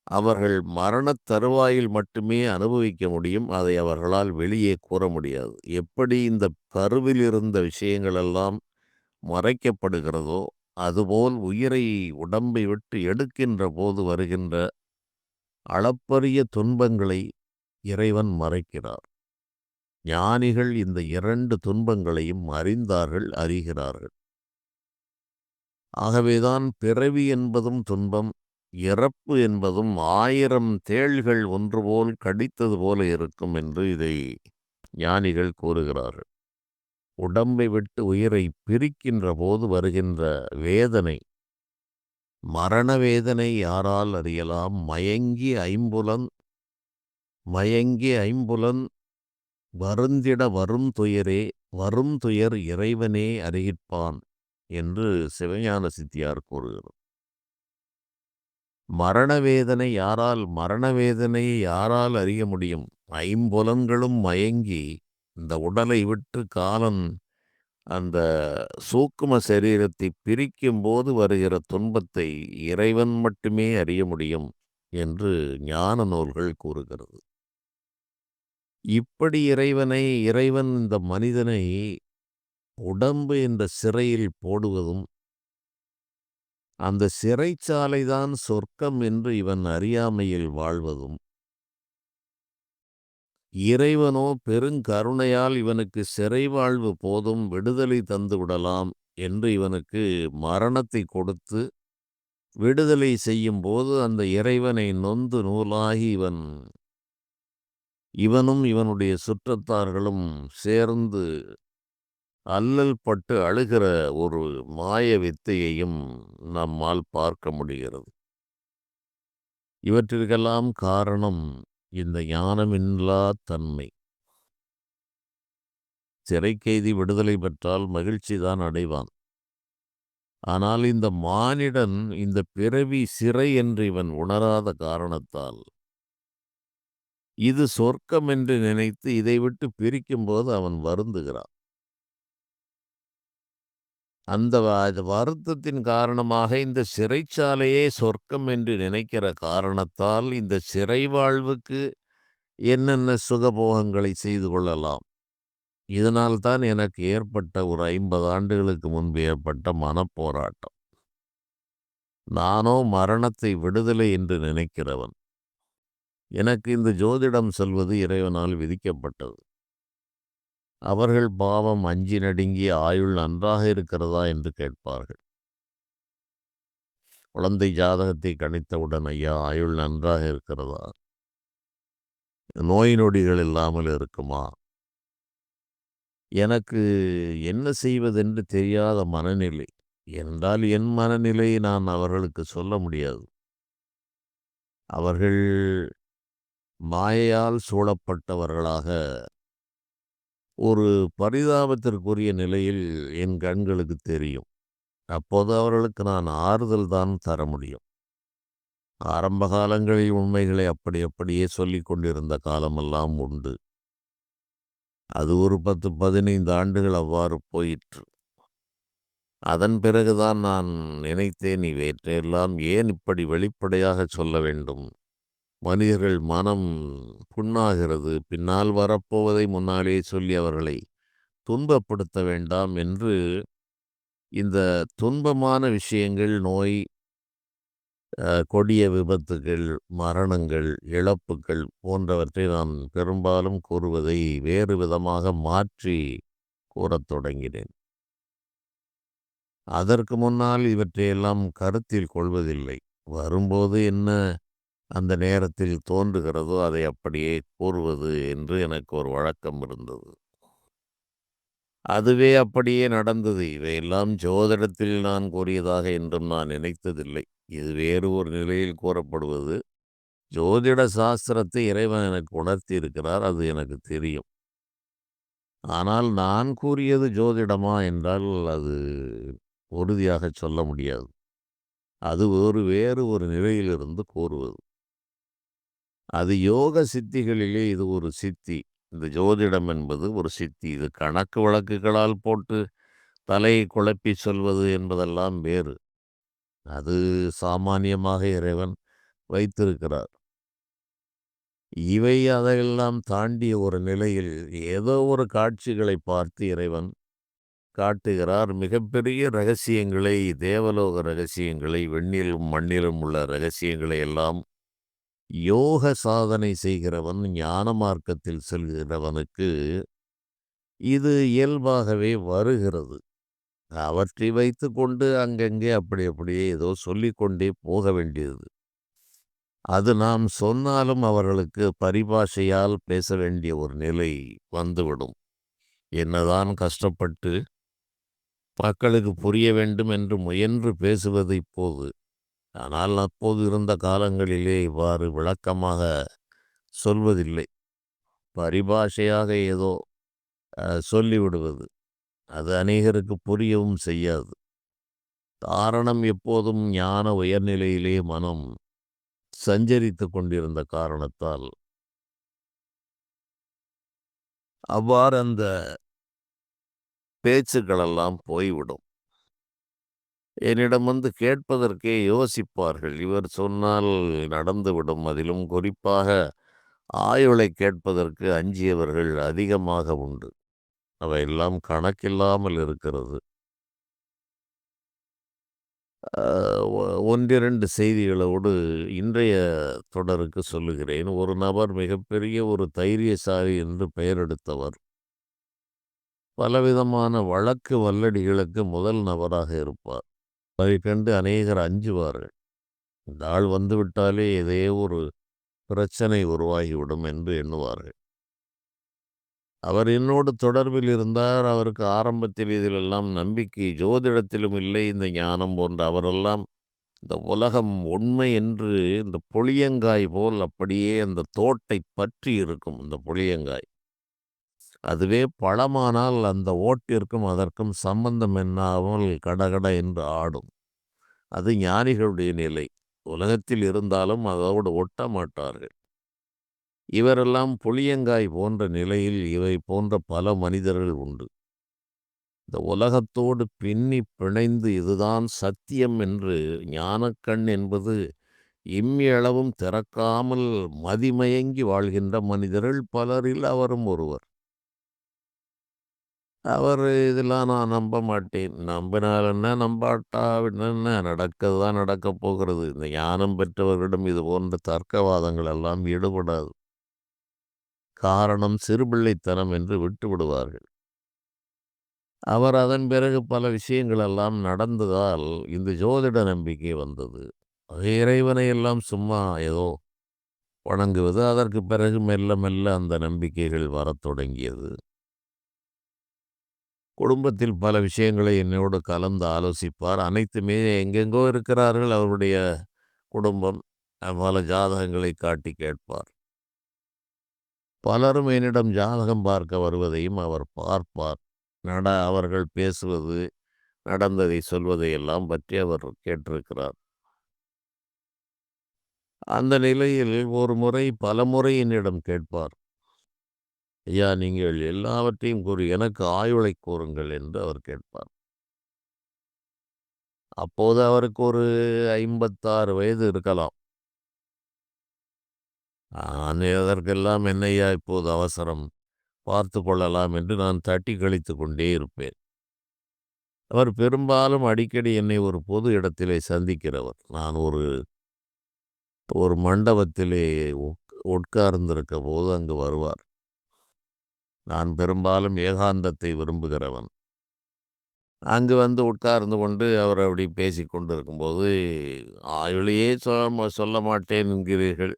அவர்கள் மரணத் தருவாயில் மட்டுமே அனுபவிக்க முடியும். அதை அவர்களால் வெளியே கூற முடியாது. எப்படி இந்த கருவில் இருந்த விஷயங்களெல்லாம் மறைக்கப்படுகிறதோ, அதுபோல் உயிரை உடம்பை விட்டு எடுக்கின்ற போது வருகின்ற அளப்பரிய துன்பங்களை இறைவன் மறைக்கிறார். ஞானிகள் இந்த 2 துன்பங்களையும் அறிந்தார்கள், அறிகிறார்கள். ஆகவேதான் பிறவி என்பதும் துன்பம், இறப்பு என்பதும் 1000 தேள்கள் ஒன்றுபோல் கடித்தது போல இருக்கும் என்று இதை ஞானிகள் கூறுகிறார்கள். உடம்பை விட்டு உயிரை பிரிக்கின்ற போது வருகின்ற வேதனை, மரண வேதனை யாரால் அறியலாம்? மயங்கி ஐம்புலன் வருந்திட வரும் துயரே, வரும் துயர் இறைவனே அறிகிற்பான் என்று சிவஞான சித்தியார் கூறுகிறார். மரண வேதனையை யாரால் அறிய முடியும்? ஐம்புலன்களும் மயங்கி இந்த உடலை விட்டு காலன் அந்த சூக்கும சரீரத்தை பிரிக்கும் போது வருகிற துன்பத்தை இறைவன் மட்டுமே அறிய முடியும் என்று ஞான நூல்கள் கூறுகிறது. இப்படி இறைவன் இந்த மனிதனை உடம்பு என்ற சிறையில் போடுவதும், அந்த சிறைச்சாலைதான் சொர்க்கம் என்று இவன் அறியாமையில் வாழ்வதும், இறைவனோ பெருங்கருணையால் இவனுக்கு சிறை வாழ்வு போதும், விடுதலை தந்து விடலாம் என்று இவனுக்கு மரணத்தை கொடுத்து விடுதலை செய்யும்போது அந்த இறைவனை நொந்து நூலாகி இவனும் இவனுடைய சுற்றத்தார்களும் சேர்ந்து அல்லல் பட்டு அழுகிற ஒரு மாய வித்தையையும் நம்மால் பார்க்க முடிகிறது. இவற்றிற்கெல்லாம் காரணம் இந்த ஞானமில்லா தன்மை. சிறைக்கைதி விடுதலை பெற்றால் மகிழ்ச்சிதான் அடைவான். ஆனால் இந்த மானிடன் இந்த பிறவி சிறை என்று இவன் உணராத காரணத்தால் இது சொர்க்கம் என்று நினைத்து இதை விட்டு பிரிக்கும்போது அவன் வருந்துகிறான். அந்த வருத்தத்தின் காரணமாக இந்த சிறைச்சாலையே சொர்க்கம் என்று நினைக்கிற காரணத்தால் இந்த சிறை வாழ்வுக்கு என்னென்ன சுகபோகங்களை செய்து கொள்ளலாம், இதனால் தான் எனக்கு ஏற்பட்ட ஒரு 50 ஆண்டுகளுக்கு முன்பு ஏற்பட்ட மனப்போராட்டம். நானோ மரணத்தை விடுதலை என்று நினைக்கிறவன். எனக்கு இந்த ஜோதிடம் சொல்வது இறைவனால் விதிக்கப்பட்டது. அவர்கள் பாவம் அஞ்சி நடுங்கி ஆயுள் நன்றாக இருக்கிறதா என்று கேட்பார்கள். குழந்தை ஜாதகத்தை கணித்தவுடன், ஐயா ஆயுள் நன்றாக இருக்கிறதா? நோய் நொடிகள் இல்லாமல் இருக்குமா? எனக்கு என்ன செய்வதென்று தெரியாத மனநிலை. என்றால் என் மனநிலையை நான் அவர்களுக்கு சொல்ல முடியாது. அவர்கள் மாயையால் சூழப்பட்டவர்களாக ஒரு பரிதாபத்திற்குரிய நிலையில் என் கண்களுக்கு தெரியும். அப்போது அவர்களுக்கு நான் ஆறுதல் தான் தர முடியும். ஆரம்ப காலங்களில் உண்மைகளை அப்படியே சொல்லிக் கொண்டிருந்த காலமெல்லாம் உண்டு. அது ஒரு 10, 15 ஆண்டுகள் அவ்வாறு போயிற்று. அதன் பிறகுதான் நான் நினைத்தேன், இவற்றையெல்லாம் ஏன் இப்படி வெளிப்படையாகச் சொல்ல வேண்டும்? மனிதர்கள் மனம் புண்ணாகிறது. பின்னால் வரப்போவதை முன்னாலே சொல்லி அவர்களை துன்பப்படுத்த வேண்டாம் என்று இந்த துன்பமான விஷயங்கள், நோய், கொடிய விபத்துகள், மரணங்கள், இழப்புக்கள் போன்றவற்றை நான் பெரும்பாலும் கூறுவதை வேறு விதமாக மாற்றி கூறத் தொடங்கினேன். அதற்கு முன்னால் இவற்றையெல்லாம் கருத்தில் கொள்வதில்லை. வரும்போது என்ன அந்த நேரத்தில் தோன்றுகிறதோ அதை அப்படியே கூறுவது என்று எனக்கு ஒரு வழக்கம் இருந்தது. அதுவே அப்படியே நடந்தது. இவையெல்லாம் ஜோதிடத்தில் நான் கூறியதாக என்றும் நான் நினைத்ததில்லை. இது வேறு ஒரு நிலையில் கூறப்படுவது. ஜோதிட சாஸ்திரத்தை இறைவன் எனக்கு உணர்த்தி இருக்கிறார். அது எனக்கு தெரியும். ஆனால் நான் கூறியது ஜோதிடமா என்றால் அது உறுதியாகச் சொல்ல முடியாது. அது வேறு ஒரு நிலையிலிருந்து கூறுவது. அது யோக சித்திகளிலே இது ஒரு சித்தி. இந்த ஜோதிடம் என்பது ஒரு சித்தி. இது கணக்கு வழக்குகளால் போட்டு தலையை குழப்பி சொல்வது என்பதெல்லாம் வேறு. அது சாமானியமாக இறைவன் வைத்திருக்கிறார். இவை அதையெல்லாம் தாண்டிய ஒரு நிலையில் ஏதோ ஒரு காட்சிகளை பார்த்து இறைவன் காட்டுகிறார். மிகப்பெரிய ரகசியங்களை, தேவலோக ரகசியங்களை, விண்ணிலும் மண்ணிலும் உள்ள ரகசியங்களை எல்லாம் யோக சாதனை செய்கிறவன், ஞான மார்க்கத்தில் செல்கிறவனுக்கு இது இயல்பாகவே வருகிறது. அவற்றை வைத்துக்கொண்டு அங்கங்கே அப்படியே ஏதோ சொல்லிக்கொண்டே போக வேண்டியது. அது நாம் சொன்னாலும் அவர்களுக்கு பரிபாஷையால் பேச வேண்டிய ஒரு நிலை வந்துவிடும். என்னதான் கஷ்டப்பட்டு மக்களுக்கு புரிய வேண்டும் என்று முயன்று பேசுவது இப்போது. ஆனால் அப்போது இருந்த காலங்களிலே இவ்வாறு விளக்கமாக சொல்வதில்லை. பரிபாஷையாக ஏதோ சொல்லிவிடுவது. அது அநேகருக்கு புரியவும் செய்யாது. காரணம் எப்போதும் ஞான உயர்நிலையிலே மனம் சஞ்சரித்துக் கொண்டிருந்த காரணத்தால் அவ்வாறு அந்த பேச்சுக்களெல்லாம் போய்விடும். என்னிடம் வந்து கேட்பதற்கே யோசிப்பார்கள். இவர் சொன்னால் நடந்துவிடும். அதிலும் குறிப்பாக ஆயுளை கேட்பதற்கு அஞ்சியவர்கள் அதிகமாக உண்டு. அவையெல்லாம் கணக்கில்லாமல் இருக்கிறது. அ ஒ 1, 2 செய்திகளோடு இன்றைய தொடருக்கு சொல்லுகிறேன். ஒரு நபர் மிகப்பெரிய ஒரு தைரியசாலி என்று பெயர் எடுத்தவர். பலவிதமான வழக்கு வல்லடிகளுக்கு முதல் நபராக இருப்பார். அதைக் கண்டு அநேகர் அஞ்சுவார்கள். இந்த ஆள் வந்துவிட்டாலே ஏதோ ஒரு பிரச்சனை உருவாகிவிடும் என்று எண்ணுவார்கள். அவர் என்னோடு தொடர்பில் இருந்தார். அவருக்கு ஆரம்பத்தில் இதிலெல்லாம் நம்பிக்கை ஜோதிடத்திலும் இல்லை, இந்த ஞானம் போன்ற அவரெல்லாம் இந்த உலகம் உண்மை என்று இந்த புளியங்காய் போல் அப்படியே அந்த தோட்டை பற்றி இருக்கும் இந்த புளியங்காய். அதுவே பழமானால் அந்த ஓட்டிற்கும் அதற்கும் சம்பந்தம் என்னாமல் கடகட என்று ஆடும். அது ஞானிகளுடைய நிலை. உலகத்தில் இருந்தாலும் அதோடு ஒட்ட மாட்டார்கள். இவரெல்லாம் புளியங்காய் போன்ற நிலையில் இவை போன்ற பல மனிதர்கள் உண்டு. இந்த உலகத்தோடு பின்னி பிணைந்து இதுதான் சத்தியம் என்று ஞானக்கண் என்பது இம்மியளவும் திறக்காமல் மதிமயங்கி வாழ்கின்ற மனிதர்கள் பலரில் அவரும் ஒருவர். அவர் இதெல்லாம் நான் நம்ப மாட்டேன். நம்பினால் என்ன, நம்பாட்டா என்ன நடக்கிறது தான் நடக்கப் போகிறது. இந்த ஞானம் பெற்றவர்களிடம் இது போன்ற தர்க்கவாதங்கள் எல்லாம் ஈடுபடாது. காரணம் சிறுபிள்ளைத்தனம் என்று விட்டு விடுவார்கள். அவர் அதன் பிறகு பல விஷயங்கள் எல்லாம் நடந்ததால் இந்த ஜோதிட நம்பிக்கை வந்தது. இறைவனை எல்லாம் சும்மா ஏதோ வணங்குவது. அதற்கு பிறகு மெல்ல மெல்ல அந்த நம்பிக்கைகள் வரத் தொடங்கியது. குடும்பத்தில் பல விஷயங்களை என்னோடு கலந்து ஆலோசிப்பார். அனைத்துமே எங்கெங்கோ இருக்கிறார்கள் அவருடைய குடும்பம். பல ஜாதகங்களை காட்டி கேட்பார். பலரும் என்னிடம் ஜாதகம் பார்க்க வருவதையும் அவர் பார்ப்பார். அவர்கள் பேசுவது, நடந்ததை சொல்வதை எல்லாம் பற்றி அவர் கேட்டிருக்கிறார். அந்த நிலையில் ஒரு முறை பலமுறை என்னிடம் கேட்பார். ஐயா, நீங்கள் எல்லாவற்றையும் கூறி எனக்கு ஆயுளைக் கூறுங்கள் என்று அவர் கேட்பார். அப்போது அவருக்கு ஒரு 56 வயது இருக்கலாம். அதற்கெல்லாம் என்னய்யா இப்போது அவசரம்? பார்த்து கொள்ளலாம் என்று நான் தட்டி கழித்துக் கொண்டே இருப்பேன். அவர் பெரும்பாலும் அடிக்கடி என்னை ஒரு பொது இடத்திலே சந்திக்கிறவர். நான் ஒரு ஒரு மண்டபத்திலே உட்கார்ந்திருக்கபோது அங்கு வருவார். நான் பெரும்பாலும் ஏகாந்தத்தை விரும்புகிறவன். அங்கு வந்து உட்கார்ந்து கொண்டு அவர் அப்படி பேசிக் கொண்டிருக்கும்போது, "ஆயுளையே சொல்ல மாட்டேன் என்கிறீர்கள்.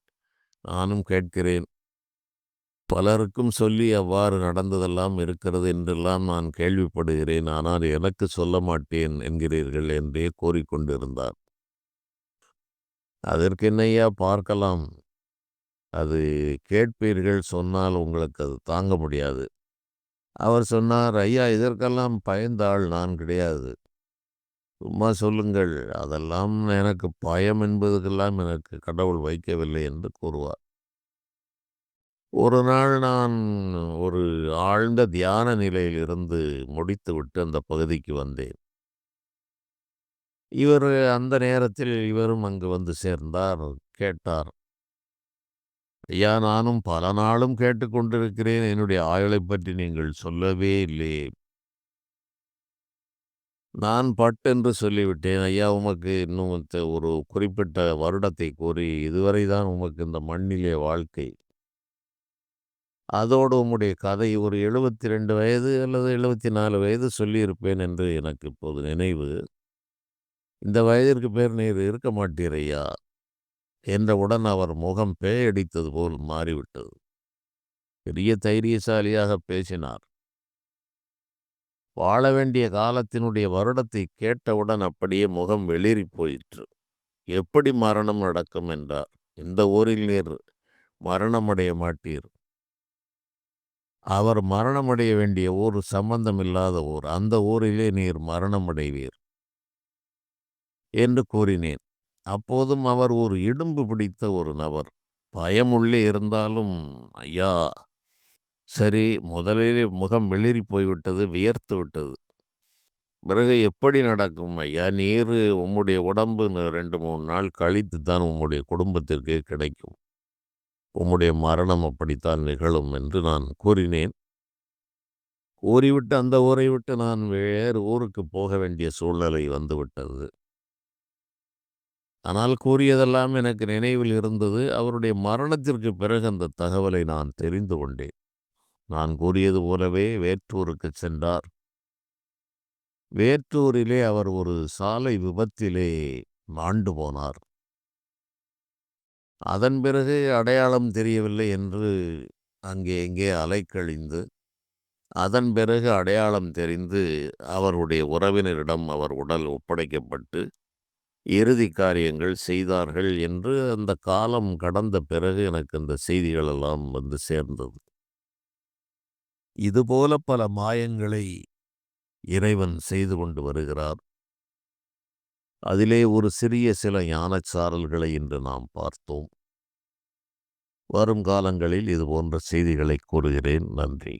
நானும் கேட்கிறேன். பலருக்கும் சொல்லி அவ்வாறு நடந்ததெல்லாம் இருக்கிறது என்றெல்லாம் நான் கேள்விப்படுகிறேன். ஆனால் எனக்கு சொல்ல மாட்டேன் என்கிறீர்கள்" என்றே கூறிக்கொண்டிருந்தார். "அதற்கு என்னய்யா பார்க்கலாம். அது கேட்பீர்கள், சொன்னால் உங்களுக்கு அது தாங்க முடியாது." அவர் சொன்னார், "ஐயா, இதற்கெல்லாம் பயந்த ஆள் நான் கிடையாது. சும்மா சொல்லுங்கள். அதெல்லாம் எனக்கு பயம் என்பதற்கெல்லாம் எனக்கு கடவுள் வைக்கவில்லை" என்று கூறுவார். ஒரு நாள் நான் ஒரு ஆழ்ந்த தியான நிலையில் இருந்து முடித்துவிட்டு அந்த பகுதிக்கு வந்தேன். இவர் அந்த நேரத்தில் இவரும் அங்கு வந்து சேர்ந்தார். கேட்டார், "ஐயா, நானும் பல நாளும் கேட்டுக்கொண்டிருக்கிறேன். என்னுடைய ஆயுளைப் பற்றி நீங்கள் சொல்லவே இல்லையே." நான் பட்டென்று சொல்லிவிட்டேன். "ஐயா, உமக்கு இன்னும் ஒரு குறிப்பிட்ட வருடத்தை கூறி, இதுவரை தான் உமக்கு இந்த மண்ணிலே வாழ்க்கை. அதோடு உம்முடைய கதை ஒரு 72 வயது அல்லது 74 வயது சொல்லியிருப்பேன் என்று எனக்கு இப்போது நினைவு. இந்த வயதிற்கு பேர் நீர் இருக்க மாட்டீர் ஐயா" என்றவுடன் அவர் முகம் பேயடித்தது போல் மாறிவிட்டது. பெரிய தைரியசாலியாக பேசினார். வாழ வேண்டிய காலத்தினுடைய வருடத்தை கேட்டவுடன் அப்படியே முகம் வெளிறிப் போயிற்று. "எப்படி மரணம் நடக்கும்?" என்றார். "இந்த ஊரில் நீர் மரணமடைய மாட்டீர். அவர் மரணமடைய வேண்டிய ஊர் சம்பந்தமில்லாத ஊர். அந்த ஊரிலே நீர் மரணமடைவீர்" என்று கூறினேன். அப்போதும் அவர் ஒரு இடும்பு பிடித்த ஒரு நபர். பயம் உள்ளே இருந்தாலும், "ஐயா, சரி." முதலிலே முகம் வெளிறிப் போய்விட்டது, வியர்த்து விட்டது. பிறகு, "எப்படி நடக்கும் ஐயா? நீர் உம்முடைய உடம்பு 2, 3 நாள் கழித்து தான் உம்முடைய குடும்பத்திற்கே கிடைக்கும். உம்முடைய மரணம் அப்படித்தான் நிகழும்" என்று நான் கூறினேன். கூறிவிட்டு அந்த ஊரை விட்டு நான் வேறு ஊருக்கு போக வேண்டிய சூழ்நிலை வந்துவிட்டது. ஆனால் கூறியதெல்லாம் எனக்கு நினைவில் இருந்தது. அவருடைய மரணத்திற்கு பிறகு அந்த தகவலை நான் தெரிந்து கொண்டேன். நான் கூறியது போலவே வேற்றூருக்குச் சென்றார். வேற்றூரிலே அவர் ஒரு சாலை விபத்திலே மாண்டு போனார். அதன் பிறகு அடையாளம் தெரியவில்லை என்று அங்கே இங்கே அலைக்கழிந்து, அதன் பிறகு அடையாளம் தெரிந்து அவருடைய உறவினரிடம் அவர் உடல் ஒப்படைக்கப்பட்டு, இறுதி காரியங்கள் செய்தார்கள் என்று அந்த காலம் கடந்த பிறகு எனக்கு அந்த செய்திகள் எல்லாம் வந்து சேர்ந்தது. இதுபோல பல மாயங்களை இறைவன் செய்து கொண்டு வருகிறார். அதிலே ஒரு சிறிய சில ஞானச்சாரல்களை இன்று நாம் பார்த்தோம். வரும் காலங்களில் இது போன்ற செய்திகளை கூறுகிறேன். நன்றி.